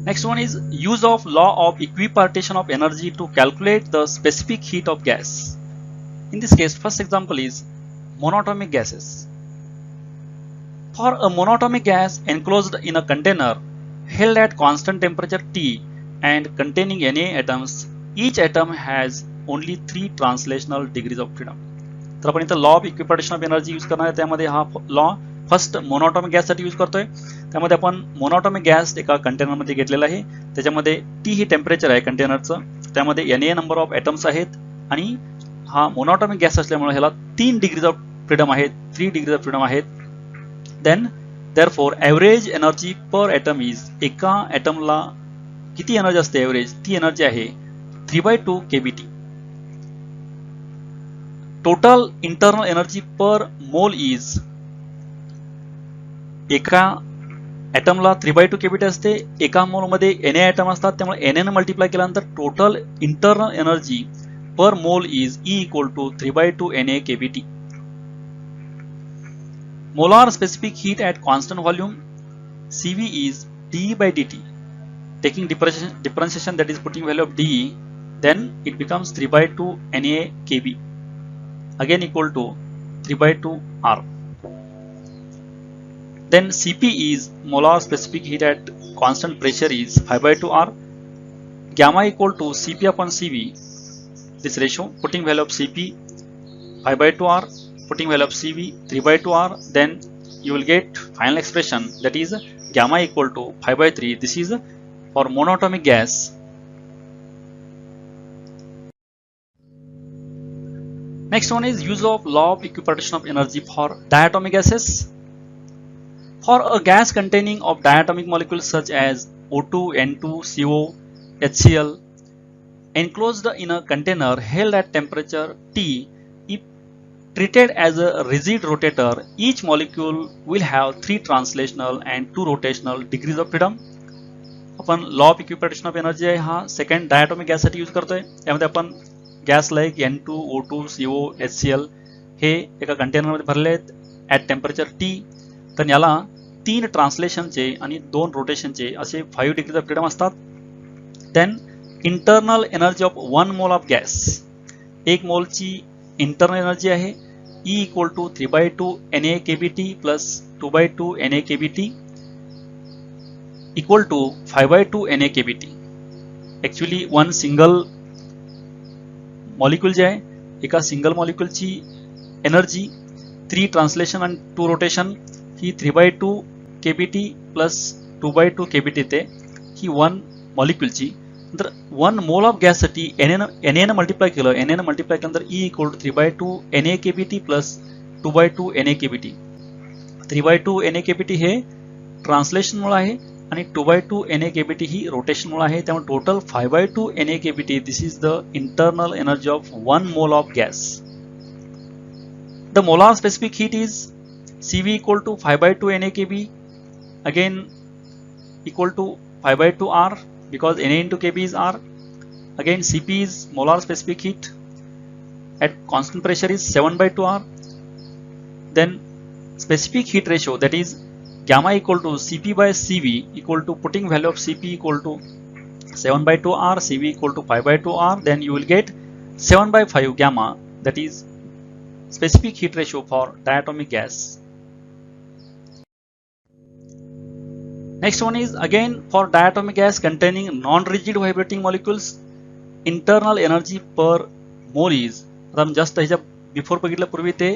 Next one is use of law of equipartition of energy to calculate the specific heat of gas. In this case, first example is monatomic gases. For a monatomic gas enclosed in a container held at constant temperature T and containing Na atoms, each atom has only 3 translational degrees of freedom. तर आपण इथं law of equipartition of energy use करणार आहे. त्यामध्ये हा law first monoatomic गॅससाठी use करतोय. त्यामध्ये आपण मोनोटॉमिक गॅस एका कंटेनरमध्ये घेतलेला आहे. त्याच्यामध्ये टी ही टेम्परेचर आहे कंटेनरचं. त्यामध्ये Na नंबर ऑफ ॲटम्स आहेत आणि हा मोनोटॉमिक गॅस असल्यामुळे ह्याला 3 डिग्रीज ऑफ फ्रीडम आहेत, 3 डिग्रीज ऑफ फ्रीडम आहेत. देन देअरफॉर ॲव्हरेज एनर्जी पर ॲटम इज, एका ॲटमला किती एनर्जी असते ॲव्हरेज, ती एनर्जी आहे 3/2 kBT. टोटल इंटरनल एनर्जी पर मोल इज, एका ॲटमला 3/2 kBT असते, एका मोलमध्ये Na ॲटम असतात, त्यामुळे Na ने मल्टिप्लाय केल्यानंतर टोटल इंटरनल एनर्जी पर mole is E = 3/2 Na kBT. Molar specific heat at constant volume Cv is dE/dt. Taking differentiation, that is putting value of dE, then it becomes 3/2 Na kb, again equal to 3/2 R. Then Cp is molar specific heat at constant pressure is 5/2 R. Gamma equal to Cp upon Cv, this ratio, putting value of Cp 5/2 R, putting value of Cv 3/2 R, then you will get final expression, that is gamma equal to 5/3. This is for monatomic gas. Next one is use of law of equipartition of energy for diatomic gases. For a gas containing of diatomic molecules such as O2, N2, CO, HCl enclosed in a container held at temperature T, if treated as a rigid rotator, each molecule will have 3 translational and 2 rotational degrees of freedom. आपण law of equipartition of energy आहे हा second diatomic गॅससाठी use करतोय. त्यामध्ये आपण gas like N2, O2, CO, HCl हे एका कंटेनरमध्ये भरले आहेत ॲट टेम्परेचर T. तर याला 3 ट्रान्सलेशनचे आणि 2 रोटेशनचे असे 5 डिग्रीज ऑफ फ्रीडम असतात. Then internal energy of 1 mole of gas, 1 मोलची इंटरनल एनर्जी आहे E = 3/2 Na kBT plus 2/2 Na kBT equal to 5/2 Na kBT. Actually one single molecule जे आहे, एका सिंगल मॉलिक्यूलची एनर्जी 3 ट्रान्सलेशन आणि 2 रोटेशन ही 3/2 kBT प्लस 2/2 kBT येते. ही वन मॉलिक्यूलची. नंतर 1 मोल ऑफ गॅससाठी Na मल्टिप्लाय केलं, Na मल्टिप्लाय केल्यानंतर E = 3/2 Na kBT plus 2/2 Na kBT. 3/2 Na kBT हे ट्रान्सलेशन मुळे आहे आणि 2/2 Na kBT ही रोटेशन मुळे आहे. त्यामुळे total 5/2 Na kBT. This is the internal energy of 1 mole of gas. The molar specific heat is Cv = 5/2 Na kb, again equal to 5/2 R, because Na into kb is R. Again Cp is molar specific heat at constant pressure is 7/2 R. Then specific heat ratio, that is gamma equal to Cp/Cv equal to putting value of Cp equal to 7/2 R, Cv equal to 5/2 R, then you will get 7/5 gamma, that is specific heat ratio for diatomic gas. Next one is again for diatomic gas containing non-rigid vibrating molecules, internal energy per mole is, आता आपण just ह्याच्या before बघितलं पूर्वी ते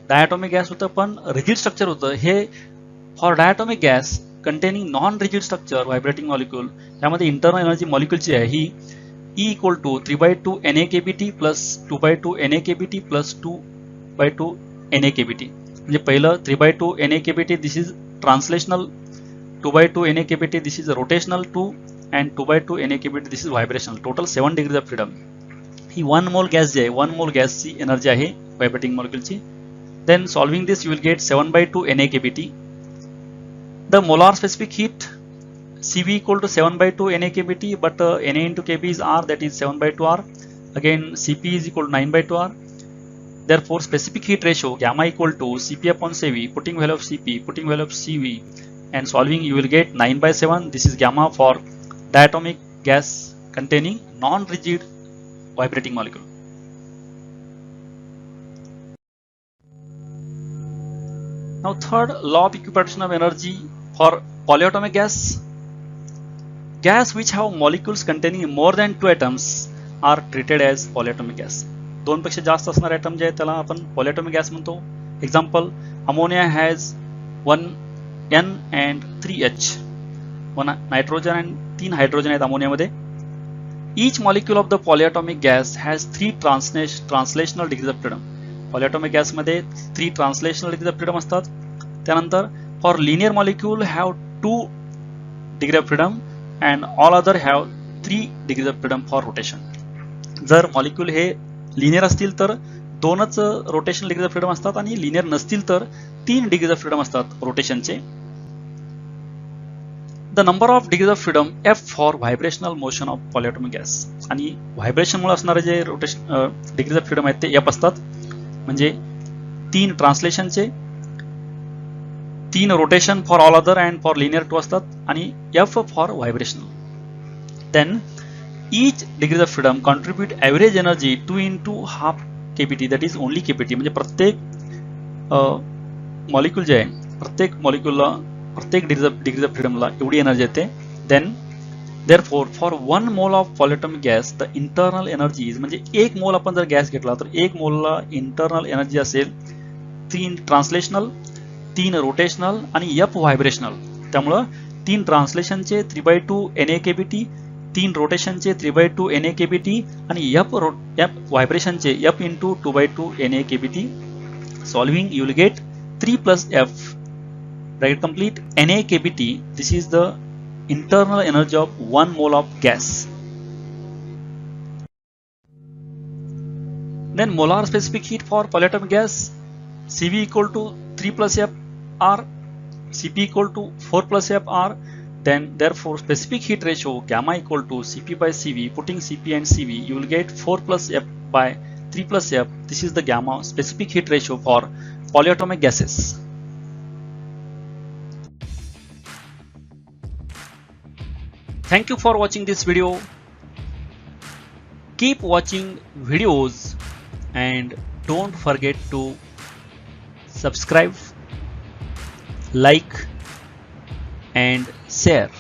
diatomic gas होतं पण rigid structure होतं. हे for diatomic gas containing non rigid structure vibrating molecule, यामध्ये इंटरनल एनर्जी मॉलिक्यूलची आहे ही E = 3/2 Na kBT plus 2/2 Na kBT plus 2/2 Na kBT. म्हणजे पहिलं 3/2 Na kBT, this is translational, 2/2 Na kBT, this is rotational 2, and 2/2 Na kBT, this is vibrational. Total 7 degrees of freedom. ही 1 मोल गॅस जे आहे, 1 मोल गॅसची एनर्जी आहे व्हायब्रेटिंग मॉलिक्यूलची. Then solving this you will get 7/2 Na kBT. The molar specific heat Cv = 7/2 Na kBT, but Na into kb is R, that is 7/2 R. Again Cp is equal to 9/2 R. Therefore specific heat ratio gamma equal to Cp upon Cv, putting value of Cp, putting value of Cv, and solving you will get 9/7. This is gamma for diatomic gas containing non-rigid vibrating molecule. Now third law of equipartition of energy for polyatomic gas. Gas which have molecules containing more than 2 atoms are treated as polyatomic gas. दोन पेक्षा जास्त असणारे atom जे आहेत त्याला आपण polyatomic gas म्हणतो. Example, ammonia has 1 N and 3 H. 1 nitrogen and 3 hydrogen आहेत अमोनियामध्ये. Each molecule of the polyatomic gas has 3 translational degrees of freedom. Polyatomic gas मध्ये 3 translational degrees of freedom असतात. त्यानंतर for linear molecule have 2 degrees of freedom and all other have 3 degrees of freedom for rotation. जर molecule हे linear असतील तर 2च rotational degrees of freedom असतात आणि linear नसतील तर 3 डिग्रीज ऑफ फ्रीडम असतात रोटेशनचे. The number of degrees of freedom F for vibrational motion of polyatomic gas. आणि व्हायब्रेशनमुळे असणारे जे रोटेशन डिग्रीज ऑफ फ्रीडम आहेत ते F असतात. म्हणजे 3 ट्रान्सलेशनचे, 3 rotation for all other and for linear 2 असतात आणि F for vibrational. Then each degree of freedom contribute average energy 2 into half kBT, that is only kBT. म्हणजे प्रत्येक मॉलिक्यूल जे आहे प्रत्येक मॉलिक्यूलला प्रत्येक डिग्री ऑफ फ्रीडमला एवढी एनर्जी येते. Then therefore for 1 mole of polyatomic gas the internal energy is, म्हणजे 1 मोल आपण जर गॅस घेतला तर 1 मोलला इंटरनल एनर्जी असेल 3 ट्रान्सलेशनल, 3 रोटेशनल आणि F व्हायब्रेशनल. त्यामुळं 3 ट्रान्सलेशनचे 3/2 NaKBT, 3 रोटेशनचे 3/2 NaKBT आणि F व्हायब्रेशनचे F into 2/2 NaKBT. Solving you will get 3 plus F bracket complete NaKBT. This is the internal energy of 1 mole of gas. Then molar specific heat for polyatomic gas, Cv equal to 3 plus F R, Cp equal to 4 plus F R. Then therefore specific heat ratio gamma equal to Cp by Cv. Putting Cp and Cv you will get 4 plus F by 3 plus F. This is the gamma specific heat ratio for polyatomic gases. Thank you for watching this video. Keep watching videos and don't forget to subscribe, like and share.